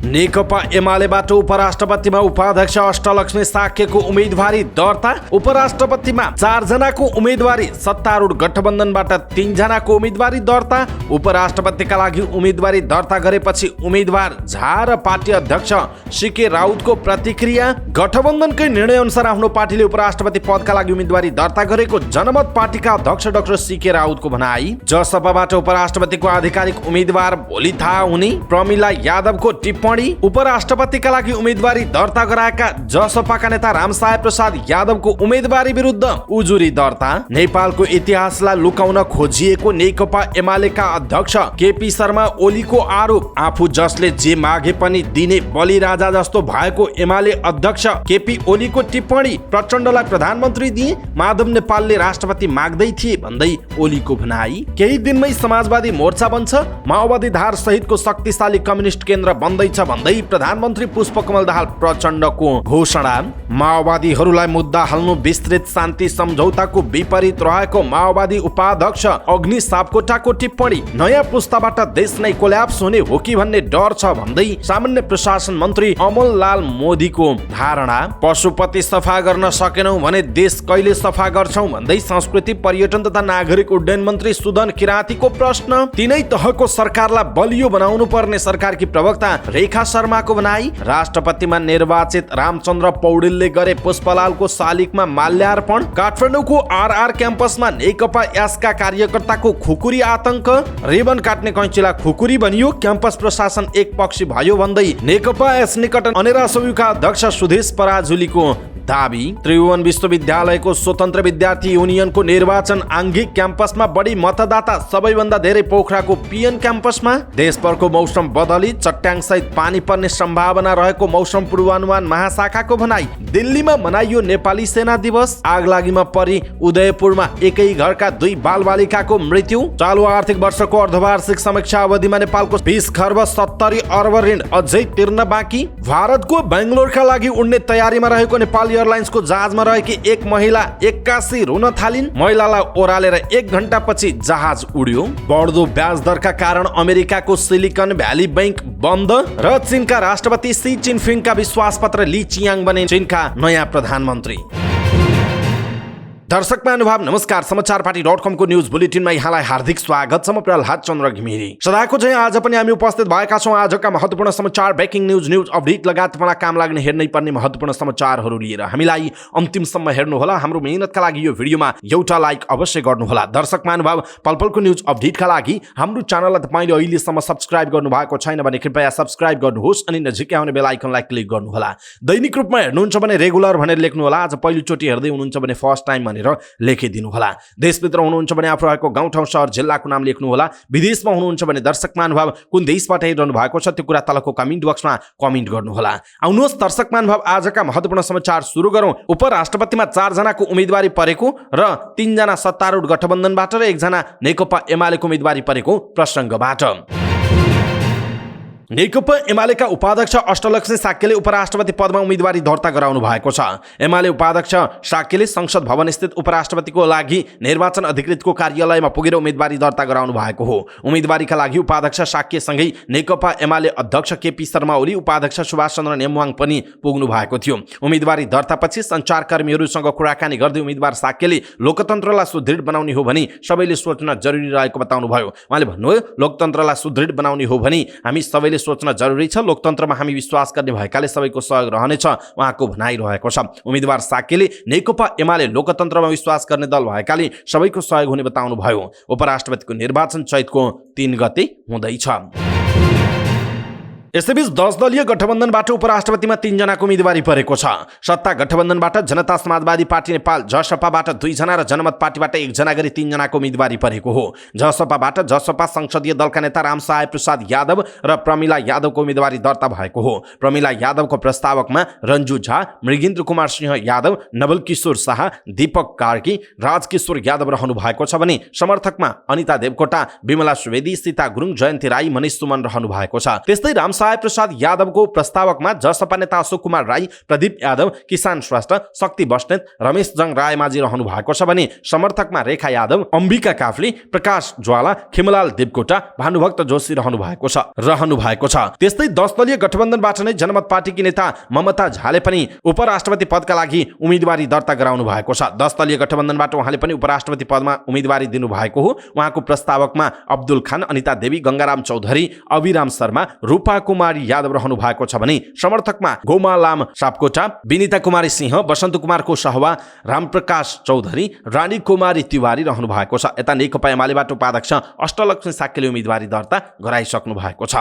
नेकपा एमालेबाट उपराष्ट्रपतिमा उपाध्यक्ष अष्टलक्ष्मी साक्यको उम्मेदवारी दर्ता। उपराष्ट्रपतिमा 4 जनाको उम्मेदवारी, सत्तारूढ गठबन्धनबाट 3 जनाको उम्मेदवारी दर्ता। उपराष्ट्रपतिका लागि उम्मेदवारी दर्ता गरेपछि उम्मेदवार झा र पार्टी अध्यक्ष सीके राउतको प्रतिक्रिया। गठबन्धनकै निर्णय अनुसार आफ्नो पार्टीले उपराष्ट्रपति पदका लागि उम्मेदवारी दर्ता गरेको जनमत पार्टीका अध्यक्ष डाक्टर सीके राउतको भनाई। जसपाबाट उपराष्ट्रपतिको आधिकारिक उम्मेदवार भोलि थाहा हुने। प्रमिला यादवको टिप्पणी। उपराष्ट्रपतिका लागि उम्मेदवारी दर्ता गराएका जसपाका नेता रामसाय प्रसाद यादवको उम्मेदवारी विरुद्ध उजुरी दर्ता। नेपालको इतिहासलाई लुकाउन खोजिएको नेकपा एमालेका अध्यक्ष केपी शर्मा ओलीको आरोप। आफू जसले जे मागे पनि दिने बलिराजा जस्तो भएको एमाले अध्यक्ष केपी ओलीको टिप्पणी। प्रचण्डलाई प्रधानमन्त्री दिए, माधव नेपालले राष्ट्रपति माग्दै थिए भन्दै ओलीको भनाई। केही दिनमै समाजवादी मोर्चा बन्छ, माओवादी धार सहितको शक्तिशाली कम्युनिस्ट केन्द्र बन्दैछ भन्दै प्रधानमन्त्री पुष्पकमल दाहाल प्रचण्डको घोषणा। माओवादीहरूलाई मुद्दा हाल्नु विस्तृत शान्ति सम्झौताको विपरीत रहेको माओवादी उपाध्यक्ष अग्नि सापकोटाको टिप्पणी। नयाँ पुस्ताबाट देश नै कोल्याप्स हुने हो कि भन्ने डर छ भन्दै सामान्य प्रशासन मन्त्री अमल लाल मोदीको धारणा। पशुपति सफा गर्न सकेनौ भने देश कहिले सफा गर्छौ भन्दै संस्कृति पर्यटन तथा नागरिक उड्डयन मन्त्री सुदन किराँतीको प्रश्न। तीनै तहको सरकारलाई बलियो बनाउनु पर्ने सरकारकी प्रवक्ता रेखा शर्माको भनाई। राष्ट्रपतिमा निर्वाचित रामचन्द्र पौडेलले गरे पुष्पलालको शालिगमा माल्यार्पण। काठमाडौँको आरआर क्याम्पसमा नेकपा एसका कार्यकर्ताको खुकुरी आतंक। रिबन काट्ने कैँचीलाई खुकुरी भनियो, क्याम्पस प्रशासन एकपक्षी भयो भन्दै नेकपा एस निकट अनेरा समूहका अध्यक्ष सुदेश पराजुलीको दाबी। त्रिभुवन विश्वविद्यालयको स्वतन्त्र विद्यार्थी युनियनको निर्वाचन आङ्गिक क्याम्पसमा बढी मतदाता, सबैभन्दा धेरै पोखराको पिएन क्याम्पसमा। देशभरको मौसम बदली, चट्याङ सहित पानी पर्ने सम्भावना रहेको मौसम पूर्वानुमान महाशाखाको भनाई। दिल्लीमा मनाइयो नेपाली सेना दिवस। आगलागीमा परि उदयपुरमा एकै घरका 2 बालबालिकाको मृत्यु। चालु आर्थिक वर्षको अर्धवार्षिक समीक्षा अवधिमा नेपालको 20 खर्ब 70 अर्ब ऋण अझै तिर्न बाँकी। भारतको बेंगलोरका लागि उड्ने तयारीमा रहेको नेपाल एयरलाइन्सको जहाजमा रहेकी एक महिला 81 रुन थालिन्। महिलालाई ओह्रालेर 1 घण्टापछि जहाज उड्यो। बढ्दो ब्याज दरका कारण अमेरिकाको सिलिकन भ्याली बैंक बन्द र चीनका राष्ट्रपति सी जिनपिङका विश्वासपत्र ली चियाङ बने चीनका नयाँ प्रधानमन्त्री। दर्शक महानुभाव नमस्कार, समाचारपाटी.com को न्यूज बुलेटिनमा यहाँलाई हार्दिक स्वागत छ। म प्रहलाद चन्द्र घिमिरे। सदाको चाहिँ आज पनि हामी उपस्थित भएका छौँ आजका महत्त्वपूर्ण समाचार, ब्रेकिङ न्यूज अपडेट लगायत तपाईँलाई काम लाग्ने हेर्नै पर्ने महत्त्वपूर्ण समाचारहरू लिएर। हामीलाई अन्तिमसम्म हेर्नुहोला। हाम्रो मेहनतका लागि यो भिडियोमा एउटा लाइक अवश्य गर्नुहोला। दर्शक महानुभाव, पलपलको न्यूज अपडेटका लागि हाम्रो च्यानललाई तपाईँले अहिलेसम्म सब्स्क्राइब गर्नुभएको छैन भने कृपया सब्स्क्राइब गर्नुहोस् अनि नजिकै आउने बेल आइकनलाई क्लिक गर्नुहोला। दैनिक रूपमा हेर्नुहुन्छ भने रेगुलर भनेर लेख्नुहोला। आज पहिलोचोटि हेर्दै हुनुहुन्छ भने फर्स्ट टाइम भनेर लेखिदिनु होला। देशभित्र हुनुहुन्छ भने आफू रहेको गाउँ ठाउँ सहर जिल्लाको नाम लेख्नुहोला। विदेशमा हुनुहुन्छ भने दर्शक महानुभाव कुन देशबाट हेरिरहनु भएको छ त्यो कुरा तलको कमेन्ट बक्समा कमेन्ट गर्नुहोला। आउनुहोस् दर्शक महानुभाव, आजका महत्त्वपूर्ण समाचार सुरु गरौँ। उपराष्ट्रपतिमा 4 जनाको उम्मेदवारी परेको र 3 जना सत्तारूढ गठबन्धनबाट र 1 जना नेकपा एमालेको उम्मेदवारी परेको प्रसङ्गबाट। नेकपा एमालेका उपाध्यक्ष अष्टलक्ष्मी साक्यले उपराष्ट्रपति पदमा उम्मेदवारी दर्ता गराउनु भएको छ। एमाले उपाध्यक्ष साक्यले संसद भवन स्थित उपराष्ट्रपतिको लागि निर्वाचन अधिकृतको कार्यालयमा पुगेर उम्मेदवारी दर्ता गराउनु भएको हो। उम्मेदवारीका लागि उपाध्यक्ष साक्यसँगै नेकपा एमाले अध्यक्ष केपी शर्मा ओली, उपाध्यक्ष सुभाष चन्द्र नेमवाङ पनि पुग्नु भएको थियो। उम्मेदवारी दर्तापछि सञ्चारकर्मीहरूसँग कुराकानी गर्दै उम्मेदवार साक्यले लोकतन्त्रलाई सुदृढ बनाउने हो भने सबैले सोच्न जरुरी रहेको बताउनुभयो। उहाँले भन्नुभयो, लोकतन्त्रलाई सुदृढ बनाउने हो भने हामी सबैले सोच्न जरुरी छ। लोकतन्त्रमा हामी विश्वास गर्ने भएकाले सबैको सहयोग रहनेछ, उहाँको भनाइरहेको छ। उम्मेदवार साक्यले नेकपा एमाले लोकतन्त्रमा विश्वास गर्ने दल भएकाले सबैको सहयोग हुने बताउनुभयो। उपराष्ट्रपतिको निर्वाचन चैतको 3 गते हुँदैछ। यसैबीच 10 दलीय गठबन्धनबाट उपराष्ट्रपतिमा 3 जनाको उम्मेदवारी परेको छ। सत्ता गठबन्धनबाट जनता समाजवादी पार्टी नेपाल, जसपाबाट 2 जना र जनमत पार्टीबाट 1 जना गरी 3 जनाको उम्मेदवारी परेको हो। जसपाबाट जसपा संसदीय दलका नेता रामसाय प्रसाद यादव र प्रमिला यादवको उम्मेदवारी दर्ता भएको हो। प्रमिला यादवको प्रस्तावकमा रन्जु झा, मृगेन्द्र कुमार सिंह यादव, नवल किशोर शाह, दीपक कार्की, राजकिशोर यादव रहनु भएको छ भने समर्थकमा अनिता देवकोटा, विमला सुवेदी, सीता गुरुङ, जयन्ती राई, मनिष सुमन रहनु भएको छ। त्यस्तै रामसहाय प्रसाद यादवको प्रस्तावकमा जसपा नेता अशोक कुमार राई, प्रदीप यादव, किसान श्रेष्ठ, शक्ति बस्नेत, रमेश जङ रायमाझी रहनु भएको छ भने समर्थकमा रेखा यादव, अम्बिका काफ्ले, प्रकाश ज्वाला, खिमलाल देवकोटा, भानुभक्त जोशी रहनु भएको छ। त्यस्तै 10 दलीय गठबन्धनबाट नै जनमत पार्टीकी नेता ममता झाले पनि उपराष्ट्रपति पदका लागि उम्मेदवारी दर्ता गराउनु भएको छ। 10 दलीय गठबन्धनबाट उहाँले पनि उपराष्ट्रपति पदमा उम्मेदवारी दिनुभएको हो। उहाँको प्रस्तावकमा अब्दुल खान, अनिता देवी, गंगाराम चौधरी, अभिराम शर्मा, रूपा कुमारी यादव रहनु भएको छ भने समर्थकमा गोमालाम सापकोटा, विनिता कुमारी सिंह, बसन्त कुमार कुशवाहा, रामप्रकाश चौधरी, रानी कुमारी तिवारी रहनु भएको छ। यता नेकपा एमालेबाट उपाध्यक्ष अष्टलक्ष्मी साक्यले उम्मेदवारी दर्ता गराइसक्नु भएको छ।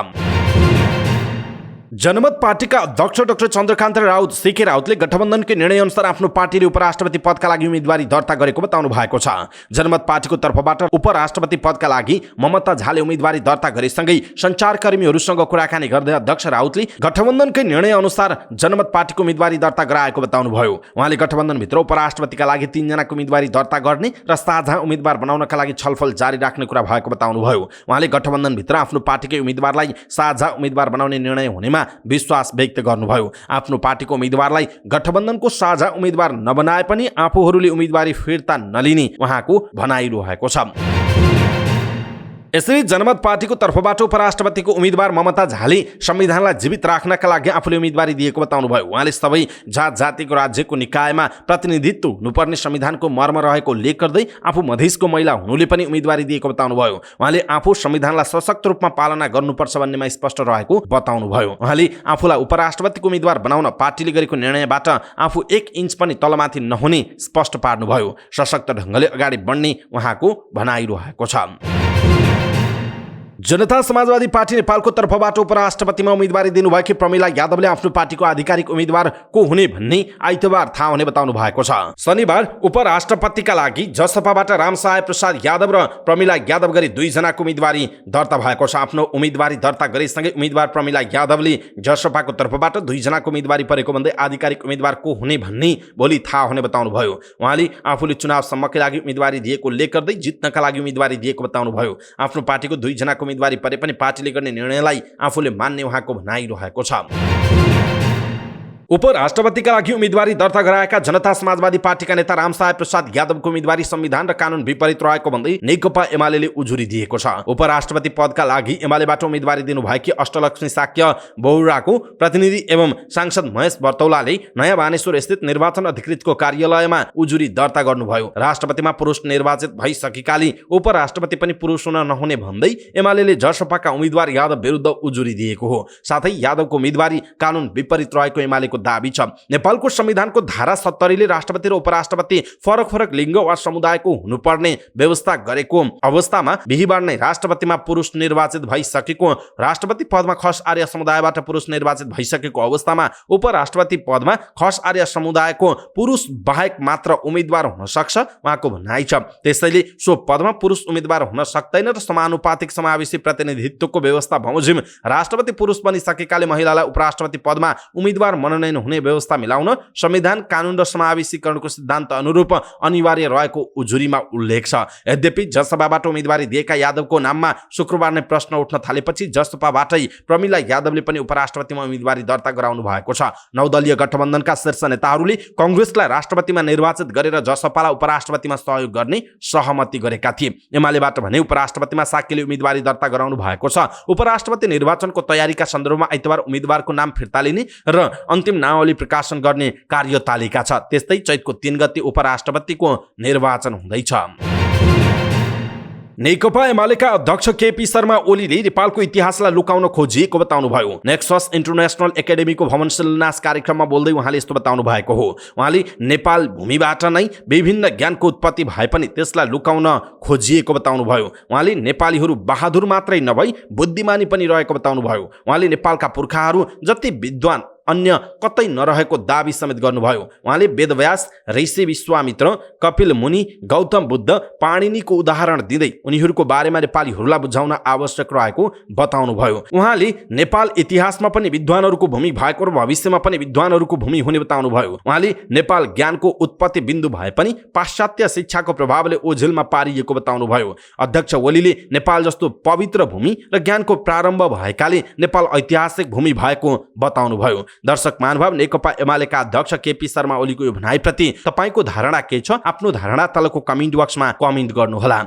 जनमत पार्टीका अध्यक्ष डाक्टर चन्द्रकान्त राउत सीके राउतले गठबन्धनकै निर्णय अनुसार आफ्नो पार्टीले उपराष्ट्रपति पदका लागि उम्मेदवारी दर्ता गरेको बताउनु भएको छ। जनमत पार्टीको तर्फबाट उपराष्ट्रपति पदका लागि ममता झाले उम्मेदवारी दर्ता गरेसँगै सञ्चारकर्मीहरूसँग कुराकानी गर्दै अध्यक्ष राउतले गठबन्धनकै निर्णय अनुसार जनमत पार्टीको उम्मेदवारी दर्ता गराएको बताउनुभयो। उहाँले गठबन्धनभित्र उपराष्ट्रपतिका लागि 3 जनाको उम्मेदवारी दर्ता गर्ने र साझा उम्मेदवार बनाउनका लागि छलफल जारी राख्ने कुरा भएको बताउनुभयो। उहाँले गठबन्धनभित्र आफ्नो पार्टीकै उम्मेदवारलाई साझा उम्मेदवार बनाउने निर्णय हुनेमा विश्वास व्यक्त गर्नुभयो। आफ्नो पार्टीको उम्मेदवारलाई गठबन्धनको साझा उम्मेदवार नबनाए पनि आफूहरूले उम्मेदवारी फिर्ता नलिने उहाँको भनाइरहेको छ। यसरी जनमत पार्टीको तर्फबाट उपराष्ट्रपतिको उम्मेदवार ममता झाले संविधानलाई जीवित राख्नका लागि आफूले उम्मेदवारी दिएको बताउनुभयो। उहाँले सबै जात जातिको राज्यको निकायमा प्रतिनिधित्व हुनुपर्ने संविधानको मर्म रहेको उल्लेख गर्दै आफू मधेसको महिला हुनुले पनि उम्मेदवारी दिएको बताउनुभयो। उहाँले आफू संविधानलाई सशक्त रूपमा पालना गर्नुपर्छ भन्नेमा स्पष्ट रहेको बताउनुभयो। उहाँले आफूलाई उपराष्ट्रपतिको उम्मेदवार बनाउन पार्टीले गरेको निर्णयबाट आफू 1 इन्च पनि तलमाथि नहुने स्पष्ट पार्नुभयो। सशक्त ढङ्गले अगाडि बढ्ने उहाँको भनाइरहेको छ। जनता समाजवादी पार्टी नेपालको तर्फबाट उपराष्ट्रपतिमा उम्मेदवारी दिनुभएकी प्रमिला यादवले आफ्नो पार्टीको आधिकारिक उम्मेदवार को हुने भन्ने आइतबार थाहा हुने बताउनु भएको छ। शनिबार उपराष्ट्रपतिका लागि जसपाबाट रामसहाय प्रसाद यादव र प्रमिला यादव गरी 2 जनाको उम्मेदवारी दर्ता भएको छ। आफ्नो उम्मेदवारी दर्ता गरेसँगै उम्मेदवार प्रमिला यादवले जसपाको तर्फबाट 2 जनाको उम्मेदवारी परेको भन्दै आधिकारिक उम्मेदवार को हुने भन्ने भोलि थाहा हुने बताउनुभयो। उहाँले आफूले चुनावसम्मकै लागि उम्मेदवारी दिएको उल्लेख गर्दै जित्नका लागि उम्मेदवारी दिएको बताउनुभयो। आफ्नो पार्टीको 2 जनाको उम्मेदवारी परे पनि पार्टीले गर्ने निर्णयलाई आफूले मान्ने उहाँको भनाइरहेको छ। उपराष्ट्रपतिका लागि उम्मेदवारी दर्ता गराएका जनता समाजवादी पार्टीका नेता रामसहाय प्रसाद यादवको उम्मेदवारी संविधान र कानून विपरीत रहेको भन्दै नेकपा एमालेले उजुरी दिएको छ। उपराष्ट्रपति पदका लागि एमालेबाट उम्मेदवारी दिनुभएकी अष्टलक्ष्मी साक्य बौराको प्रतिनिधि एवं सांसद महेश बर्तौलाले नयाँ भानेश्वर स्थित निर्वाचन अधिकृतको कार्यालयमा उजुरी दर्ता गर्नुभयो। राष्ट्रपतिमा पुरुष निर्वाचित भइसकेकाले उपराष्ट्रपति पनि पुरुष हुन नहुने भन्दै एमालेले जसपाका उम्मेदवार यादव विरुद्ध उजुरी दिएको हो। साथै यादवको उम्मेदवारी कानून विपरीत रहेको एमालेको दाबी छ। नेपालको संविधानको धारा 70ले राष्ट्रपति र उपराष्ट्रपति फरक लिङ्ग वा समुदायको हुनुपर्ने व्यवस्था गरेको अवस्थामा बिहीबार नै राष्ट्रपतिमा पुरुष निर्वाचित भइसकेको, राष्ट्रपति पदमा खस आर्य समुदायबाट पुरुष निर्वाचित भइसकेको अवस्थामा उपराष्ट्रपति पदमा खस आर्य समुदायको पुरुष बाहेक मात्र उम्मेदवार हुन सक्छ उहाँको भनाइ छ। त्यसैले सो पदमा पुरुष उम्मेदवार हुन सक्दैन र समानुपातिक समावेशी प्रतिनिधित्वको व्यवस्था बमोजिम राष्ट्रपति पुरुष बनिसकेकाले महिलालाई उपराष्ट्रपति पदमा उम्मेदवार मनोनयन हुने व्यवस्था मिलाउन संविधान, कानून र समावेशीकरणको सिद्धान्त अनुरूप अनिवार्य रहेको उजुरीमा उल्लेख छ। यद्यपि जसपाबाट उम्मेदवारी दिएका यादवको नाममा शुक्रबार नै प्रश्न उठ्न थालेपछि जसपाबाटै प्रमिला यादवले पनि उपराष्ट्रपतिमा उम्मेदवारी दर्ता गराउनु भएको छ। 9 दलीय गठबन्धनका शीर्ष नेताहरूले कांग्रेसलाई राष्ट्रपतिमा निर्वाचित गरेर जसपालाई उपराष्ट्रपतिमा सहयोग गर्ने सहमति गरेका थिए। एमालेबाट भने उपराष्ट्रपतिमा साक्यले उम्मेदवारी दर्ता गराउनु भएको छ। उपराष्ट्रपति निर्वाचनको तयारीका सन्दर्भमा आइतबार उम्मेदवारको नाम फिर्ता लिने र अन्तिम नावली प्रकाशन गर्ने कार्यतालिका छ। त्यस्तै चैतको 3 गते उपराष्ट्रपतिको निर्वाचन हुँदैछ। नेकपा एमालेका अध्यक्ष केपी शर्मा ओलीले नेपालको इतिहासलाई लुकाउन खोजिएको बताउनुभयो। नेक्सस इन्टरनेसनल एकाडेमीको भवन शिलान्यास कार्यक्रममा बोल्दै उहाँले यस्तो बताउनु भएको हो। उहाँले नेपाल भूमिबाट नै विभिन्न ज्ञानको उत्पत्ति भए पनि त्यसलाई लुकाउन खोजिएको बताउनुभयो। उहाँले नेपालीहरू बहादुर मात्रै नभई बुद्धिमानी पनि रहेको बताउनुभयो। उहाँले नेपालका पुर्खाहरू जति विद्वान अन्य कतै नरहेको दाबी समेत गर्नुभयो। उहाँले वेदव्यास, ऋषि विश्वामित्र, कपिल मुनि, गौतम बुद्ध, पाणिनीको उदाहरण दिँदै उनीहरूको बारेमा नेपालीहरूलाई बुझाउन आवश्यक रहेको बताउनुभयो। उहाँले नेपाल इतिहासमा पनि विद्वानहरूको भूमि भएको र भविष्यमा पनि विद्वानहरूको भूमि हुने बताउनुभयो। उहाँले नेपाल ज्ञानको उत्पत्ति बिन्दु भए पनि पाश्चात्य शिक्षाको प्रभावले ओझेलमा पारिएको बताउनुभयो। अध्यक्ष ओलीले नेपाल जस्तो पवित्र भूमि र ज्ञानको प्रारम्भ भएकाले नेपाल ऐतिहासिक भूमि भएको बताउनुभयो। दर्शक महानुभाव, नेकपा एमालेका अध्यक्ष केपी शर्मा ओलीको यो भनाइप्रति तपाईको धारणा के छ? आफ्नो धारणा तलको कमेन्ट बक्समा कमेन्ट गर्नुहोला।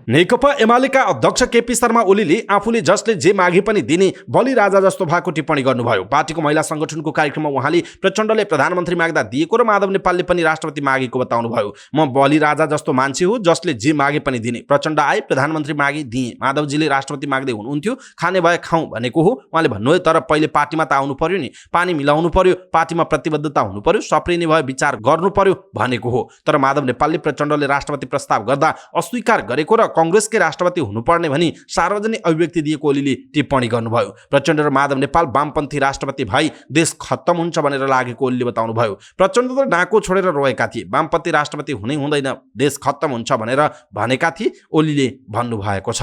नेकपा एमालेका अध्यक्ष केपी शर्मा ओलीले आफूले जसले जे मागे पनि दिने बलि राजा जस्तो भएको टिप्पणी गर्नुभयो। पार्टीको महिला संगठनको कार्यक्रममा उहाँले प्रचण्डले प्रधानमन्त्री माग्दा दिएको र माधव नेपालले पनि राष्ट्रपति मागेको बताउनुभयो। म बलि राजा जस्तो मान्छे हो जसले जे मागे पनि दिने। प्रचण्ड आए, प्रधानमन्त्री मागे दिए, माधवजीले राष्ट्रपति माग्दै हुनुहुन्थ्यो, खाने भए खाउँ भनेको हो उहाँले भन्नुभयो। तर पहिले पार्टीमा त आउनु पर्यो नि, पानी मिलाउनु पर्यो, पार्टीमा प्रतिबद्धता हुनु पर्यो, सप्रिने भए विचार गर्नु पर्यो भनेको हो। तर माधव नेपालले प्रचण्डले राष्ट्रपति प्रस्ताव गर्दा अस्वीकार गरेको र कांग्रेसकै राष्ट्रपति हुनुपर्ने भनी सार्वजनिक अभिव्यक्ति दिएको ओलीले टिप्पणी गर्नुभयो। प्रचण्ड र माधव नेपाल वामपन्थी राष्ट्रपति भई देश खत्तम हुन्छ भनेर लागेको ओलीले बताउनुभयो। प्रचण्ड त नाको छोडेर रोएका थिए, वामपन्थी राष्ट्रपति हुनै हुँदैन, देश खत्तम हुन्छ भनेर भनेका थिए ओलीले भन्नुभएको छ।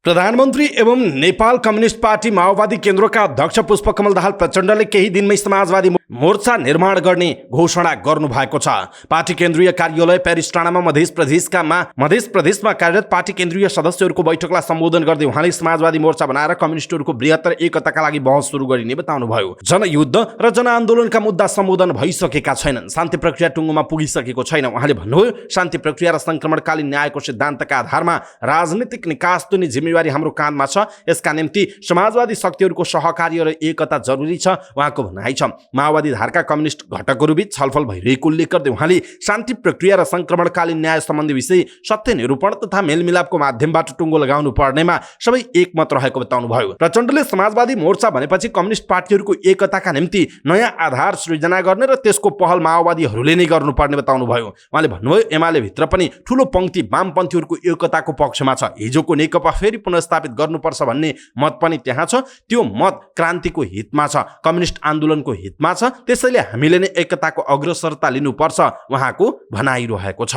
प्रधानमन्त्री एवं नेपाल कम्युनिस्ट पार्टी माओवादी केन्द्रका अध्यक्ष पुष्पकमल दाहाल प्रचण्डले केही दिनमै समाजवादी मोर्चा निर्माण गर्ने घोषणा गर्नु भएको छ। पार्टी केन्द्रीय कार्यालय पेरिस टाढामा मध्य प्रदेशमा कार्यरत पार्टी केन्द्रीय सदस्यहरूको बैठकलाई सम्बोधन गर्दै उहाँले समाजवादी मोर्चा बनाएर कम्युनिस्टहरूको बृहत्तर एकताका लागि बहस सुरु गरिने बताउनुभयो। जनयुद्ध र जनआन्दोलनका मुद्दा सम्बोधन भइसकेका छैनन्, शान्ति प्रक्रिया टुङ्गोमा पुगिसकेको छैन। उहाँले भन्नुभयो, शान्ति प्रक्रिया र संक्रमणकालीन न्यायको सिद्धान्तका आधारमा राजनीतिक निकास तुन्ने जिम्मेवारी हाम्रो काँधमा छ। यसका निम्ति समाजवादी शक्तिहरूको सहकार्य र एकता जरुरी छ उहाँको भनाइ छ। माओवादी धारका कम्युनिस्ट घटकहरूबीच छलफल भइरहेको उल्लेख गर्दै उहाँले शान्ति प्रक्रिया र संक्रमणकालीन न्याय सम्बन्धी विषय सत्य निरूपण तथा मेलमिलापको माध्यमबाट टुङ्गो लगाउनु पर्नेमा सबै एकमत रहेको बताउनुभयो। प्रचण्डले समाजवादी मोर्चा भनेपछि कम्युनिस्ट पार्टीहरूको एकताका निम्ति नयाँ आधार सृजना गर्ने र त्यसको पहल माओवादीहरूले नै गर्नुपर्ने बताउनुभयो। उहाँले भन्नुभयो, एमाले भित्र पनि ठूलो पंक्ति वामपन्थीहरूको एकताको पक्षमा छ। हिजोको नेकपा फेरि पुनर्स्थापित गर्नुपर्छ भन्ने मत पनि त्यहाँ छ। त्यो मत क्रान्तिको हितमा छ, कम्युनिस्ट आन्दोलनको हितमा छ। त्यसैले हामीले नै एकताको अग्रसरता लिनुपर्छ उहाँको भनाइरहेको छ।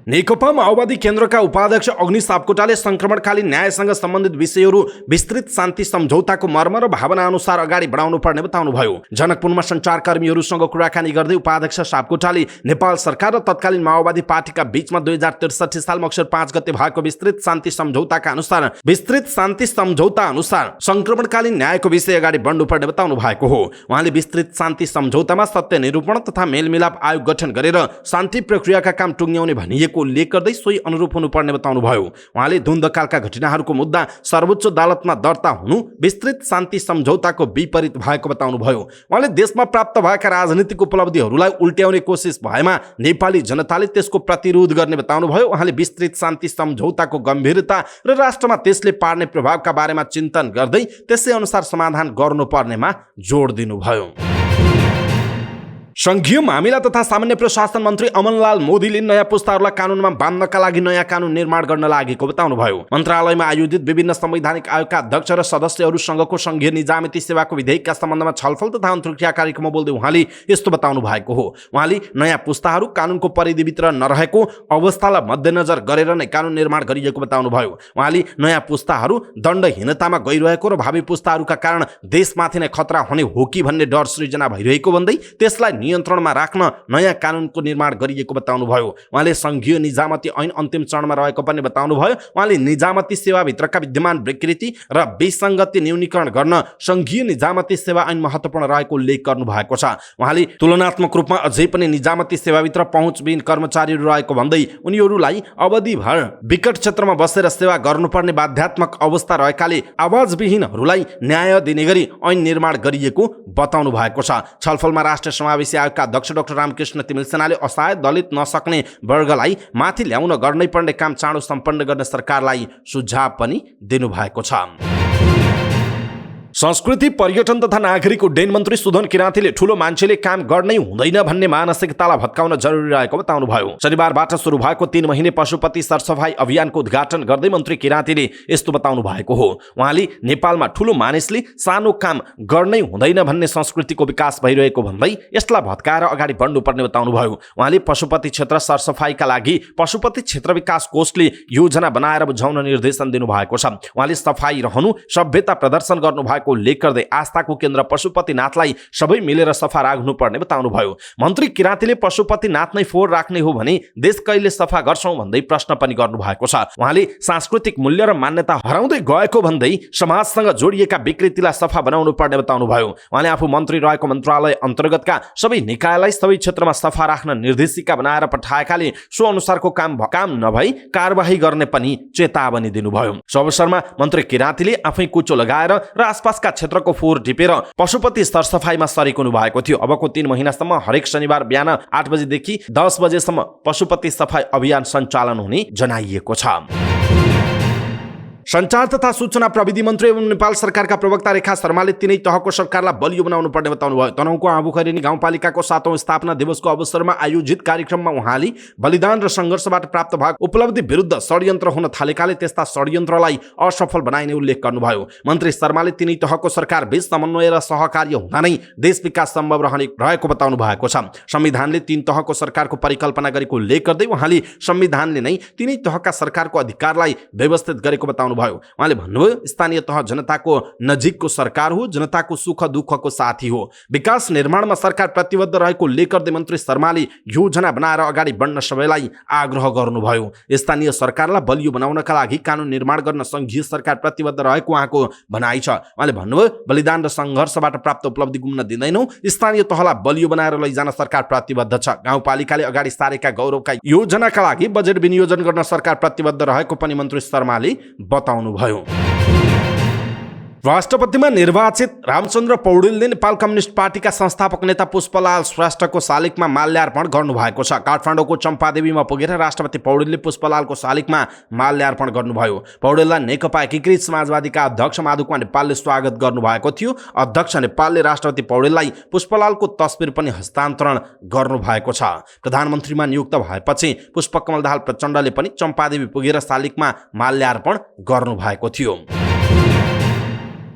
नेकपा माओवादी केन्द्रका उपाध्यक्ष अग्नि सापकोटाले संक्रमणकालीन न्यायसँग सम्बन्धित विषयहरू विस्तृत शान्ति सम्झौताको मर्म र भावना अनुसार अगाडि बढाउनु पर्ने बताउनुभयो। जनकपुरमा सञ्चारकर्मीहरूसँग कुराकानी गर्दै उपाध्यक्ष सापकोटाले नेपाल सरकार र तत्कालीन माओवादी पार्टीका बीचमा 2063 साल मक्सिर 5 गते भएको विस्तृत शान्ति सम्झौता अनुसार संक्रमणकालीन न्यायको विषय अगाडि बढ्नुपर्ने बताउनु भएको हो। उहाँले विस्तृत शान्ति सम्झौतामा सत्य निरूपण तथा मेलमिलाप आयोग गठन गरेर शान्ति प्रक्रियाका काम टुङ्ग्याउने भनिएको उल्लेख गर्दै सोही अनुरूप हुनुपर्ने बताउनुभयो। उहाँले द्वन्द्वकालका घटनाहरूको मुद्दा सर्वोच्च अदालतमा दर्ता हुनु विस्तृत शान्ति सम्झौताको विपरीत भएको बताउनुभयो। उहाँले देशमा प्राप्त भएका राजनीतिक उपलब्धिहरूलाई उल्ट्याउने कोसिस भएमा नेपाली जनताले त्यसको प्रतिरोध गर्ने बताउनुभयो। उहाँले विस्तृत शान्ति सम्झौताको गम्भीरता र राष्ट्रमा त्यसले पार्ने प्रभावका बारेमा चिन्तन गर्दै त्यसै अनुसार समाधान गर्नुपर्नेमा जोड दिनुभयो। संघीय मामिला तथा सामान्य प्रशासन मन्त्री अमनलाल मोदीले नयाँ पुस्ताहरूलाई कानुनमा बाँध्नका लागि नयाँ कानुन निर्माण गर्न लागेको बताउनुभयो। मन्त्रालयमा आयोजित विभिन्न संवैधानिक आयोगका अध्यक्ष र सदस्यहरूसँगको संघीय निजामती सेवाको विधेयकका सम्बन्धमा छलफल तथा अन्तर्क्रिया कार्यक्रममा बोल्दै उहाँले यस्तो बताउनु भएको हो। उहाँले नयाँ पुस्ताहरू कानुनको परिधिभित्र नरहेको अवस्थालाई मध्यनजर गरेर नै कानुन निर्माण गरिएको बताउनुभयो। उहाँले नयाँ पुस्ताहरू दण्डहीनतामा गइरहेको र भावी पुस्ताहरूका कारण देशमाथि नै खतरा हुने हो कि भन्ने डर सृजना भइरहेको भन्दै त्यसलाई नियन्त्रणमा राख्न नयाँ कानुनको निर्माण गरिएको बताउनुभयो। उहाँले संघीय निजामती ऐन अन्तिम चरणमा रहेको पनि बताउनुभयो। उहाँले निजामती सेवाभित्रका विद्यमान विकृति र विसङ्गति न्यूनीकरण गर्न संघीय निजामती सेवा ऐन महत्त्वपूर्ण रहेको उल्लेख गर्नुभएको छ। उहाँले तुलनात्मक रूपमा अझै पनि निजामती सेवाभित्र पहुँचविहीन कर्मचारीहरू रहेको भन्दै उनीहरूलाई अवधिभर विकट क्षेत्रमा बसेर सेवा गर्नुपर्ने बाध्यात्मक अवस्था रहेकाले आवाजविहीनहरूलाई न्याय दिने गरी ऐन निर्माण गरिएको बताउनु भएको छ। छलफलमा राष्ट्रिय समावेशी आयोगका अध्यक्ष डाक्टर रामकृष्ण तिमिल सेनाले असहाय दलित नसक्ने वर्गलाई माथि ल्याउन गर्नै पर्ने काम चाँडो सम्पन्न गर्न सरकारलाई सुझाव पनि दिनुभएको छ। संस्कृति पर्यटन तथा नागरिक उड्डयन मन्त्री सुदन किराँतीले ठूलो मान्छेले काम गर्नै हुँदैन भन्ने मानसिकतालाई भत्काउन जरुरी रहेको बताउनुभयो। शनिबारबाट सुरु भएको 3 महिने पशुपति सरसफाई अभियानको उद्घाटन गर्दै मन्त्री किराँतीले यस्तो बताउनु भएको हो। उहाँले नेपालमा ठूलो मानिसले सानो काम गर्नै हुँदैन भन्ने संस्कृतिको विकास भइरहेको भन्दै यसलाई भत्काएर अगाडि बढ्नुपर्ने बताउनुभयो। उहाँले पशुपति क्षेत्र सरसफाईका लागि पशुपति क्षेत्र विकास कोषले योजना बनाएर बुझाउन निर्देशन दिनुभएको छ। उहाँले सफाई रहनु, सभ्यता प्रदर्शन गर्नुभएको उल्लेख गर्दै आस्थाको केन्द्र पशुपतिनाथलाई सबै मिलेर सफा राख्नुपर्ने बताउनुभयो। मन्त्री किराँतीले पशुपतिनाथ नै फोहोर राख्ने हो भने देश कहिले सफा गर्छौं भन्दै प्रश्न पनि गर्नुभएको छ। उहाँले सांस्कृतिक मूल्य र मान्यता हराउँदै गएको भन्दै समाजसँग जोडिएका विकृतिलाई सफा बनाउनु पर्ने बताउनुभयो। उहाँले आफू मन्त्री रहेको मन्त्रालय अन्तर्गतका सबै निकायलाई सबै क्षेत्रमा सफा राख्न निर्देशिका बनाएर पठाएकाले सो अनुसारको काम नभई कारबाही गर्ने पनि चेतावनी दिनुभयो। सो अवसरमा मन्त्री किराँतीले आफै कुचो लगाएर र आसपासका क्षेत्रको फोहोर टिपेर पशुपति सरसफाईमा सरेक हुनु भएको थियो। अबको 3 महिनासम्म हरेक शनिबार बिहान 8 बजेदेखि 10 बजेसम्म पशुपति सफाई अभियान सञ्चालन हुने जनाइएको छ। सञ्चार तथा सूचना प्रविधि मन्त्री एवं नेपाल सरकारका प्रवक्ता रेखा शर्माले तीनै तहको सरकारलाई बलियो बनाउनु पर्ने बताउनुभयो। तनहुँको आँबुखैरेनी गाउँपालिकाको 7औं स्थापना दिवसको अवसरमा आयोजित कार्यक्रममा उहाँले बलिदान र सङ्घर्षबाट प्राप्त भएको उपलब्धि विरुद्ध षड्यन्त्र हुन थालेकाले त्यस्ता षड्यन्त्रलाई असफल बनाइने उल्लेख गर्नुभयो। मन्त्री शर्माले तीनै तहको सरकार बीच समन्वय र सहकार्य हुँदा नै देश विकास सम्भव रहेको बताउनु भएको छ। संविधानले 3 तहको सरकारको परिकल्पना गरेको उल्लेख गर्दै उहाँले संविधानले नै तीनै तहका सरकारको अधिकारलाई व्यवस्थित गरेको बताउनु भयो। उहाँले भन्नुभयो, स्थानीय तह जनताको नजिकको सरकार हो, जनताको सुख दुःखको साथी हो। विकास निर्माणमा सरकार प्रतिबद्ध रहेको उल्लेख गर्दै मन्त्री शर्माले योजना बनाएर अगाडि बढ्न सबैलाई आग्रह गर्नुभयो। स्थानीय सरकारलाई बलियो बनाउनका लागि कानुन निर्माण गर्न संघीय सरकार प्रतिबद्ध रहेको उहाँको भनाइ छ। उहाँले भन्नुभयो, बलिदान र सङ्घर्षबाट प्राप्त उपलब्धि गुम्न दिँदैनौँ, स्थानीय तहलाई बलियो बनाएर लैजान सरकार प्रतिबद्ध छ। गाउँपालिकाले अगाडि सारेका गौरवका योजनाका लागि बजेट विनियोजन गर्न सरकार प्रतिबद्ध रहेको पनि मन्त्री शर्माले बताउनुभयो। राष्ट्रपतिमा निर्वाचित रामचन्द्र पौडेलले नेपाल कम्युनिस्ट पार्टीका संस्थापक नेता पुष्पलाल श्रेष्ठको शालिगमा माल्यार्पण गर्नुभएको छ। काठमाडौँको चम्पादेवीमा पुगेर राष्ट्रपति पौडेलले पुष्पलालको शालिगमा माल्यार्पण गर्नुभयो। पौडेललाई नेकपा एकीकृत समाजवादीका अध्यक्ष माधुकुमार नेपालले स्वागत गर्नुभएको थियो। अध्यक्ष नेपालले राष्ट्रपति पौडेललाई पुष्पलालको तस्बिर पनि हस्तान्तरण गर्नुभएको छ। प्रधानमन्त्रीमा नियुक्त भएपछि पुष्पकमल दाहाल प्रचण्डले पनि चम्पादेवी पुगेर शालिगमा माल्यार्पण गर्नुभएको थियो।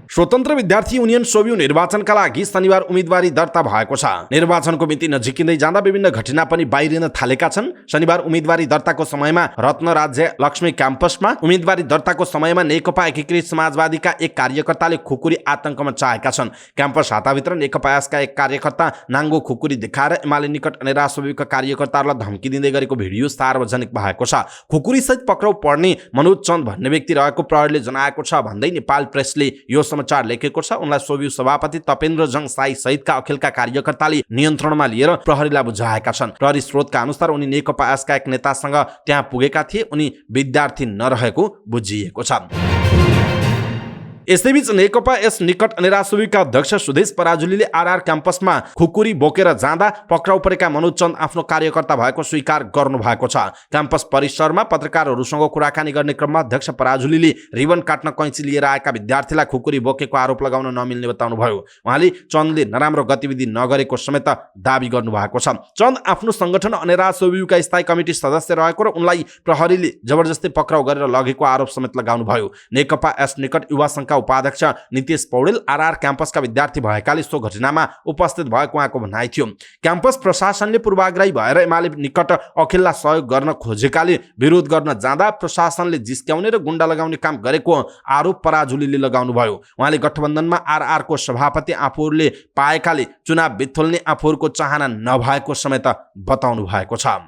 स्वतन्त्र विद्यार्थी युनियन सोभियु निर्वाचनका लागि शनिबार उम्मेदवारी दर्ता भएको छ। निर्वाचनको मिति नजिकिँदै जाँदा विभिन्न घटना पनि बाहिरिन थालेका छन्। शनिबार उम्मेदवारी दर्ताको समयमा रत्न राज्य लक्ष्मी क्याम्पसमा उम्मेदवारी दर्ताको समयमा नेकपा एकीकृत समाजवादीका एक कार्यकर्ताले खुकुरी आतंकमा चाहेका छन्। क्याम्पस हाताभित्र नेकपा एसका एक कार्यकर्ता नाङ्गो खुकुरी देखाएर एमाले निकट अनेरा सोभियुका कार्यकर्ताहरूलाई धम्की दिँदै गरेको भिडियो सार्वजनिक भएको छ। खुकुरीसहित पक्राउ पर्ने मनोज चन्द भन्ने व्यक्ति रहेको प्रहरीले जनाएको छ भन्दै नेपाल प्रेसले यो समाचार लेखेको छ। उनलाई सोभियु सभापति तपेन्द्र जङ साई सहितका अखिलका कार्यकर्ताले नियन्त्रणमा लिएर प्रहरीलाई बुझाएका छन्। प्रहरी स्रोतका अनुसार उनी नेकपा एसका एक नेतासँग त्यहाँ पुगेका थिए। उनी विद्यार्थी नरहेको बुझिएको छ। यसैबीच नेकपा एस निकट अनेरा सोभियुका अध्यक्ष सुदेश पराजुलीले आरआर क्याम्पसमा खुकुरी बोकेर जाँदा पक्राउ परेका मनोज चन्द आफ्नो कार्यकर्ता भएको स्वीकार गर्नु भएको छ। क्याम्पस परिसरमा पत्रकारहरूसँग कुराकानी गर्ने क्रममा अध्यक्ष पराजुलीले रिबन काट्न कैँची लिएर आएका विद्यार्थीलाई खुकुरी बोकेको आरोप लगाउन नमिल्ने बताउनुभयो। उहाँले चन्दले नराम्रो गतिविधि नगरेको समेत दावी गर्नुभएको छ। चन्द आफ्नो संगठन अनेरा सोभियुका स्थायी कमिटी सदस्य रहेको र उनलाई प्रहरीले जबरजस्ती पक्राउ गरेर लगेको आरोप समेत लगाउनुभयो। नेकपा एस निकट युवा संघका उपाध्यक्ष नितेश पौडेल आरआर क्याम्पसका विद्यार्थी भएकाले सो घटनामा उपस्थित भएको उहाँको भनाइ थियो। क्याम्पस प्रशासनले पूर्वाग्रही भएर एमाले निकट अखिललाई सहयोग गर्न खोजेकाले विरोध गर्न जाँदा प्रशासनले जिस्क्याउने र गुण्डा लगाउने काम गरेको आरोप पराजुलीले लगाउनुभयो। उहाँले गठबन्धनमा आरआरको सभापति आफूहरूले पाएकाले चुनाव बिथोल्ने आफूहरूको चाहना नभएको समेत बताउनु भएको छ।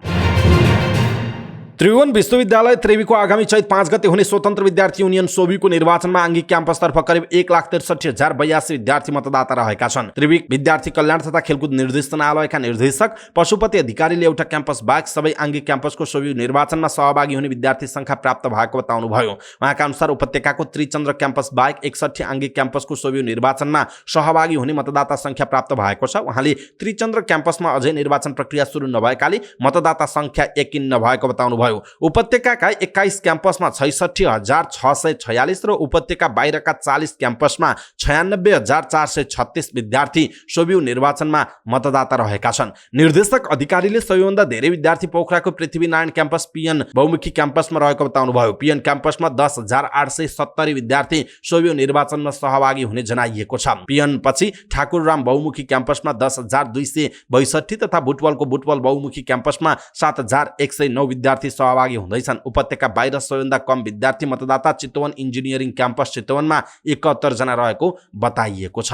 त्रिभुवन विश्वविद्यालय त्रिवीको आगामी चैत 5 गते हुने स्वतन्त्र विद्यार्थी युनियन सोभियुको निर्वाचनमा आङ्गिक क्याम्पसतर्फ करिब 1,63,082 विद्यार्थी मतदाता रहेका छन्। त्रिवी विद्यार्थी कल्याण तथा खेलकुद निर्देशनालयका निर्देशक पशुपति अधिकारीले एउटा क्याम्पस बाहेक सबै आङ्गिक क्याम्पसको सोभियु निर्वाचनमा सहभागी हुने विद्यार्थी संख्या प्राप्त भएको बताउनुभयो। उहाँका अनुसार उपत्यकाको त्रिचन्द्र क्याम्पस बाहेक 61 आङ्गिक क्याम्पसको सोभियु निर्वाचनमा सहभागी हुने मतदाता संख्या प्राप्त भएको छ। उहाँले त्रिचन्द्र क्याम्पसमा अझै निर्वाचन प्रक्रिया सुरु नभएकाले मतदाता संख्या यकिन नभएको बताउनुभयो। बताउनुभयो। उपत्यकाका 21 क्याम्पसमा 66,646 र उपत्यका बाहिरका 40 क्याम्पसमा 96,436 विद्यार्थी सोभियु निर्वाचनमा मतदाता रहेका छन्। निर्देशक अधिकारीले सबैभन्दा धेरै विद्यार्थी पोखराको पृथ्वीनारायण क्याम्पस पिएन बहुमुखी क्याम्पसमा रहेको बताउनुभयो। पिएन क्याम्पसमा 10,870 विद्यार्थी सोभियु निर्वाचनमा सहभागी हुने जनाइएको छ। पिएन पछि ठाकुरराम बहुमुखी क्याम्पसमा 10,262 तथा बुटवलको बुटवल बहुमुखी क्याम्पसमा 7,109 विद्यार्थी सहभागी हुँदैछन्। उपत्यका बाहिर सबैभन्दा कम विद्यार्थी मतदाता चितवन इन्जिनियरिङ क्याम्पस चितवनमा 71 जना रहेको बताइएको छ।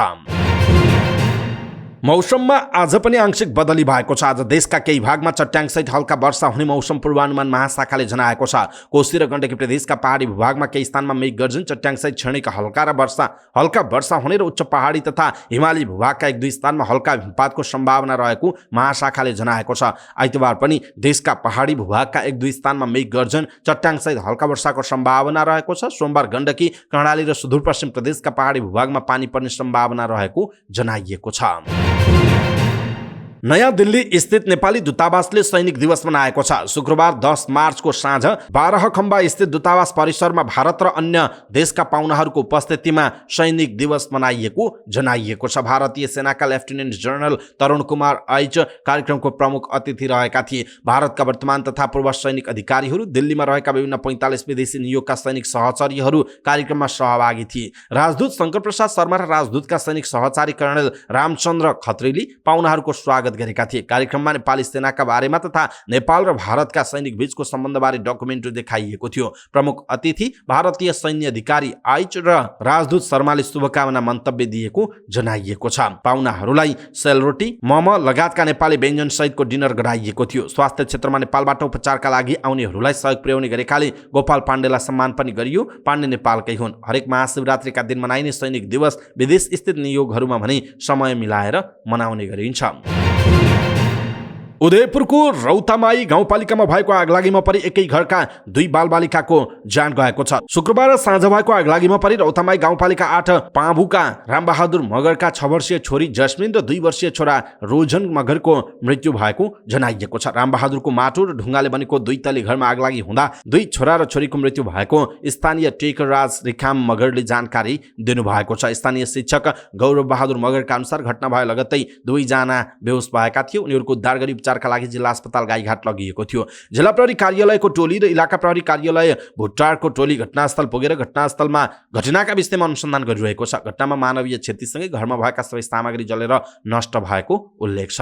मौसममा आज पनि आंशिक बदली भएको छ। आज देशका केही भागमा चट्याङसहित हल्का वर्षा हुने मौसम पूर्वानुमान महाशाखाले जनाएको छ। कोशी र गण्डकी प्रदेशका पहाडी भूभागमा केही स्थानमा मेघ गर्जन चट्याङसहित क्षणिक हल्का वर्षा हुने र उच्च पहाडी तथा हिमाली भूभागका 1-2 स्थानमा हल्का हिमपातको सम्भावना रहेको महाशाखाले जनाएको छ। आइतबार पनि देशका पहाडी भूभागका 1-2 स्थानमा मेघ गर्जन चट्याङसहित हल्का वर्षाको सम्भावना रहेको छ। सोमबार गण्डकी कर्णाली र सुदूरपश्चिम प्रदेशका पहाडी भूभागमा पानी पर्ने सम्भावना रहेको जनाइएको छ। नयाँ दिल्ली स्थित नेपाली दूतावासले सैनिक दिवस मनाएको छ। शुक्रबार 10 मार्चको साँझ 12 खम्बा स्थित दूतावास परिसरमा भारत र अन्य देशका पाहुनाहरूको उपस्थितिमा सैनिक दिवस मनाइएको जनाइएको छ। भारतीय सेनाका लेफ्टिनेन्ट जनरल तरुण कुमार ऐच कार्यक्रमको प्रमुख अतिथि रहेका थिए। भारतका वर्तमान तथा पूर्व सैनिक अधिकारीहरू, दिल्लीमा रहेका विभिन्न 45 विदेशी नियोगका सैनिक सहचरीहरू कार्यक्रममा सहभागी थिए। राजदूत शंकर प्रसाद शर्मा र राजदूतका सैनिक सहचारी कर्णेल रामचन्द्र खत्रीले पाहुनाहरूको स्वागत गरेका थिए। कार्यक्रममा नेपाली सेनाका बारेमा तथा नेपाल र भारतका सैनिक बीचको सम्बन्धबारे डकुमेन्ट्री देखाइएको थियो। प्रमुख अतिथि भारतीय सैन्य अधिकारी आइच र राजदूत शर्माले शुभकामना मन्तव्य दिएको जनाइएको छ। पाहुनाहरूलाई सेलरोटी, मोमो लगायतका नेपाली व्यञ्जन सहितको डिनर गराइएको थियो। स्वास्थ्य क्षेत्रमा नेपालबाट उपचारका लागि आउनेहरूलाई सहयोग पुर्याउने गरेकाले गोपाल पाण्डेलाई सम्मान पनि गरियो। पाण्डे नेपालकै हुन्। हरेक महाशिवरात्रिका दिन मनाइने सैनिक दिवस विदेश स्थित नियोगहरूमा भने समय मिलाएर मनाउने गरिन्छ। उदयपुरको रौतामाई गाउँपालिकामा भएको आगलागीमा परि एकै घरका 2 बालबालिकाको ज्यान गएको छ। शुक्रबार साँझ भएको आगलागीमा परि रौतामाई गाउँपालिका 8 पाँभुका रामबहादुर मगरका 6 वर्षीय छोरी जस्मिन र 2 वर्षीय छोरा रोजन मगरको मृत्यु भएको जनाइएको छ। रामबहादुरको माटो र ढुङ्गाले बनेको 2 तले घरमा आगलागी हुँदा 2 छोरा र छोरीको मृत्यु भएको स्थानीय टेकराज रिखाम मगरले जानकारी दिनुभएको छ। स्थानीय शिक्षक गौरव बहादुर मगरका अनुसार घटना भए लगत्तै 2 जना बेहोस भएका थिए। उनीहरूको उद्धार गरी उपचारका लागि जिल्ला अस्पताल गाईघाट लगिएको थियो। जिल्ला प्रहरी कार्यालयको टोली र इलाका प्रहरी कार्यालय भुटारको टोली घटनास्थल पुगेर घटनास्थलमा घटनाका विषयमा अनुसन्धान गरिरहेको छ। घटनामा मानवीय क्षतिसँगै घरमा भएका सबै सामग्री जलेर नष्ट भएको उल्लेख छ।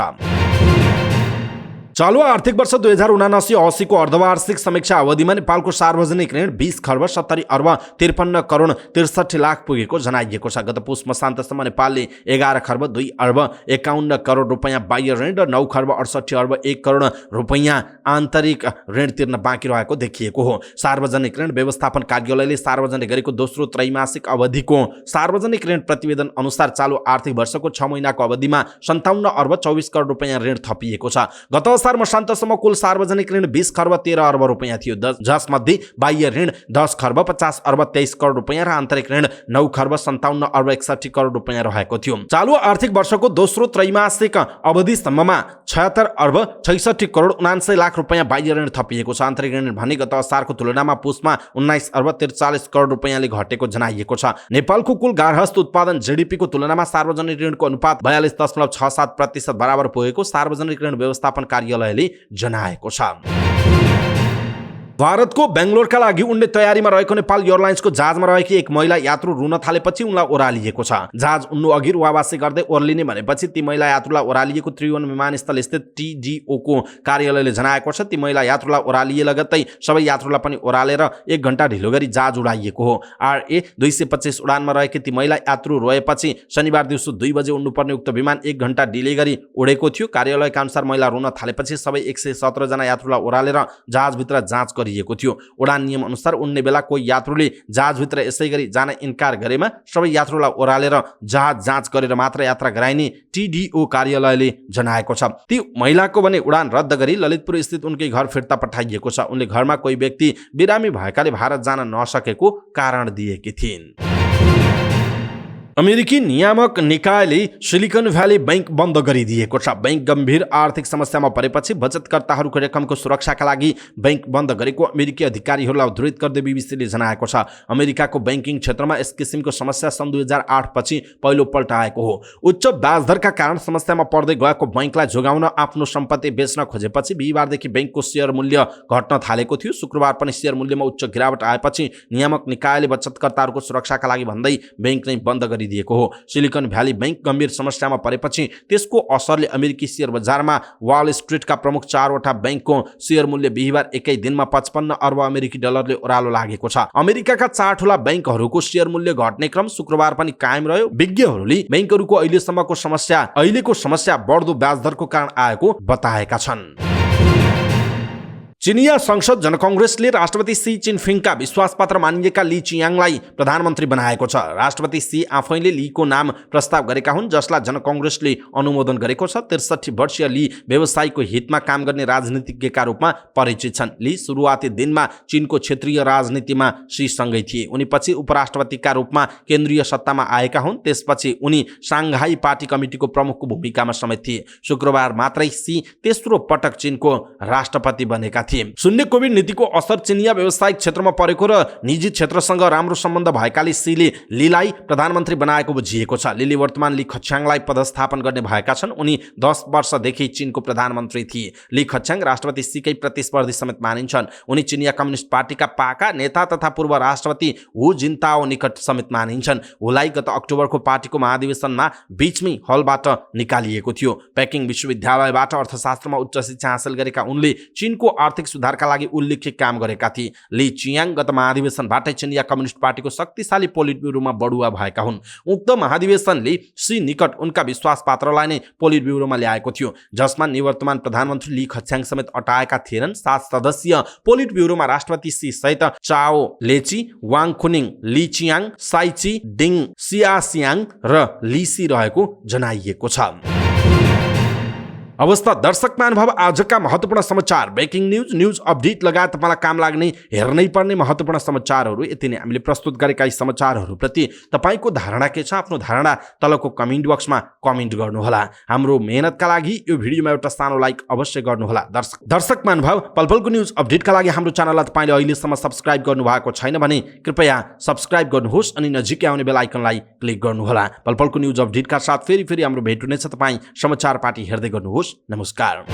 चालु आर्थिक वर्ष 2079-80 को अर्धवार्षिक समीक्षा अवधिमा नेपालको सार्वजनिक ऋण 20 खर्ब 70 अर्ब 53 करोड 63 लाख पुगेको जनाइएको छ। गत पुस मसान्तसम्म नेपालले 11 खर्ब 2 अर्ब 51 करोड रुपैयाँ बाह्य ऋण र 9 खर्ब 68 अर्ब 1 करोड रुपैयाँ आन्तरिक ऋण तिर्न बाँकी रहेको देखिएको हो। सार्वजनिक ऋण व्यवस्थापन कार्यालयले सार्वजनिक गरेको दोस्रो त्रैमासिक अवधिको सार्वजनिक ऋण प्रतिवेदन अनुसार चालु आर्थिक वर्षको 6 महिनाको अवधिमा 57 अर्ब 24 करोड रुपैयाँ ऋण थपिएको छ। गत असार मसान्तसम्म कुल सार्वजनिक ऋण 20 खर्ब 13 अर्ब रुपैयाँ थियो, जसमध्ये बाह्य ऋण 10 खर्ब 50 अर्ब 23 करोड रुपैयाँ र आन्तरिक ऋण 9 खर्ब 57 अर्ब 61 करोड रुपैयाँ रहेको थियो। चालु आर्थिक वर्षको दोस्रो त्रैमासिक अवधिसम्ममा 76 अर्ब 66 करोड 79 लाख रुपैयाँ बाह्य ऋण थपिएको छ। आन्तरिक ऋण भने गत असारको तुलनामा पुसमा 19 अर्ब 43 करोड रुपैयाँले घटेको जनाइएको छ। नेपालको कुल गार्हस्थ उत्पादन जीडीपीको तुलनामा सार्वजनिक ऋणको अनुपात 42.67% बराबर पुगेको सार्वजनिक ऋण व्यवस्थापन कार्यालयले जनाएको छ। भारतको बेंगलोरका लागि उड्ने तयारीमा रहेको नेपाल एयरलाइन्सको जहाजमा रहेकी एक महिला यात्रु रुन थालेपछि उनलाई ओह्रालिएको छ। जहाज उड्नु अघि रुवावासी गर्दै ओर्लिने भनेपछि ती महिला यात्रुलाई ओह्रालिएको त्रिभुवन विमानस्थल स्थित टिडिओको कार्यालयले जनाएको छ। ती महिला यात्रुलाई ओह्रालिए लगत्तै सबै यात्रुलाई पनि ओह्रालेर 1 घण्टा ढिलो गरी जहाज उडाइएको हो। RA 225 उडानमा रहेकी ती महिला यात्रु रोएपछि शनिबार दिउँसो 2 बजे उड्नुपर्ने उक्त विमान 1 घण्टा डिले गरी उडेको थियो। कार्यालयका अनुसार महिला रुन थालेपछि सबै 117 जना यात्रुलाई ओह्रालेर जहाजभित्र जाँच गरिएको थियो। उडान नियम अनुसार उड्ने बेला कोही यात्रुले जहाजभित्र यसै गरी जान इन्कार गरेमा सबै यात्रुलाई ओह्रालेर जहाज जाँच गरेर मात्र यात्रा गराइने टिडिओ कार्यालयले जनाएको छ। ती महिलाको भने उडान रद्द गरी ललितपुर स्थित उनकै घर फिर्ता पठाइएको छ। उनले घरमा कोही व्यक्ति बिरामी भएकाले भारत जान नसकेको कारण दिएकी थिइन्। अमेरिकी नियामक निकायले सिलिकन भ्याली बैंक बन्द गरिदिएको छ। बैंक गम्भीर आर्थिक समस्यामा परेपछि बचतकर्ताहरूको रकमको सुरक्षाका लागि बैंक बन्द गरेको अमेरिकी अधिकारीहरूलाई उद्धृत गर्दै बीबीसीले जनाएको छ। अमेरिकाको बैंकिङ क्षेत्रमा यस किसिमको समस्या सन् 2008 पछि पहिलोपल्ट आएको हो। उच्च ब्याज दरका कारण समस्यामा पर्दै गएको बैंकलाई जोगाउन आफ्नो सम्पत्ति बेच्न खोजेपछि बिहिबारदेखि बैंकको शेयर मूल्य घट्न थालेको थियो। शुक्रबार पनि शेयर मूल्यमा उच्च गिरावट आएपछि नियामक निकायले बचतकर्ताहरूको सुरक्षाका लागि भन्दै बैंक नै बन्द गरिदिएको हो। सिलिकन भ्याली बैंक गम्भीर समस्यामा परेपछि त्यसको असरले अमेरिकी शेयर बजारमा वाल स्ट्रिटका प्रमुख 4वटा बैंकको शेयर मूल्य बिहिबार एकै दिनमा 55 अर्ब अमेरिकी डलरले ओह्रालो लागेको छ। अमेरिकाका 4 ठूला बैंकहरूको शेयर मूल्य घट्ने क्रम शुक्रबार पनि कायम रह्यो। विज्ञहरूले बैंकहरूको अहिलेको समस्या बढ्दो ब्याज दरको कारण आएको बताएका छन्। चिनिया संसद जनकांग्रेसले राष्ट्रपति सी जिनपिङका विश्वासपात्र मानिएका ली चियाङलाई प्रधानमन्त्री बनाएको छ। राष्ट्रपति सी आफैले लीको नाम प्रस्ताव गरेका हुन्, जसलाई जनकांग्रेसले अनुमोदन गरेको छ। 63 वर्षीय ली व्यवसायको हितमा काम गर्ने राजनीतिज्ञका रूपमा परिचित छन्। ली सुरुवाती दिनमा चीनको क्षेत्रीय राजनीतिमा शीसँगै थिए। उनी पछि उपराष्ट्रपतिका रूपमा केन्द्रीय सत्तामा आएका हुन्। त्यसपछि उनी साङ्घाई पार्टी कमिटीको प्रमुखको भूमिकामा समेत थिए। शुक्रबार मात्रै सी तेस्रो पटक चीनको राष्ट्रपति बनेका थिए। शून्य कोभिड नीतिको असर चिनिया व्यावसायिक क्षेत्रमा परेको र निजी क्षेत्रसँग राम्रो सम्बन्ध भएकाले सीले लीलाई प्रधानमन्त्री बनाएको बुझिएको छ। लीले वर्तमान ली खच्याङलाई पदस्थापन गर्ने भएका छन्। उनी 10 वर्षदेखि चीनको प्रधानमन्त्री थिए। ली खच्याङ राष्ट्रपति सीकै प्रतिस्पर्धी समेत मानिन्छन्। उनी चिनिया कम्युनिस्ट पार्टीका पाका नेता तथा पूर्व राष्ट्रपति हु जिन्ताओ निकट समेत मानिन्छन्। हुलाई गत अक्टोबरको पार्टीको महाधिवेशनमा बीचमै हलबाट निकालिएको थियो। पेकिङ विश्वविद्यालयबाट अर्थशास्त्रमा उच्च शिक्षा हासिल गरेका उनले चीनको आर्थिक सुधारका लागि उल्लेख्य काम गरेका थिए। ली चियाङ गत महाधिवेशनबाटै चिनिया कम्युनिस्ट पार्टीको शक्तिशाली पोलिट ब्युरोमा बढुवा भएका हुन्। उक्त महाधिवेशनले सी निकट उनका विश्वासपात्रलाई नै पोलिट ब्युरोमा ल्याएको थियो, जसमा निवर्तमान प्रधानमन्त्री ली खच्याङ समेत अटाएका थिएनन्। 7 सदस्यीय पोलिट ब्युरोमा राष्ट्रपति सी सहित चाओ लेची, वाङ खुनिङ, ली चियाङ, साइची डिङ सियासियाङ र लीसी रहेको जनाइएको छ। अवस्था दर्शक महानुभाव, आजका महत्त्वपूर्ण समाचार, ब्रेकिङ न्यूज अपडेट लगायत तपाईँलाई काम लाग्ने हेर्नै पर्ने महत्त्वपूर्ण समाचारहरू यति नै हामीले प्रस्तुत गरेका यी समाचारहरूप्रति तपाईँको धारणा के छ? आफ्नो धारणा तलको कमेन्ट बक्समा कमेन्ट गर्नुहोला। हाम्रो मेहनतका लागि यो भिडियोमा एउटा सानो लाइक अवश्य गर्नुहोला। दर्शक महानुभाव, पलपलको न्यूज अपडेटका लागि हाम्रो च्यानललाई तपाईँले अहिलेसम्म सब्स्क्राइब गर्नुभएको छैन भने कृपया सब्स्क्राइब गर्नुहोस् अनि नजिकै आउने बेल आइकनलाई क्लिक गर्नुहोला। पलपलको न्यूज अपडेटका साथ फेरि हाम्रो भेट हुनेछ। तपाईँ समाचार पार्टी हेर्दै गर्नुहोस्। नमस्कार।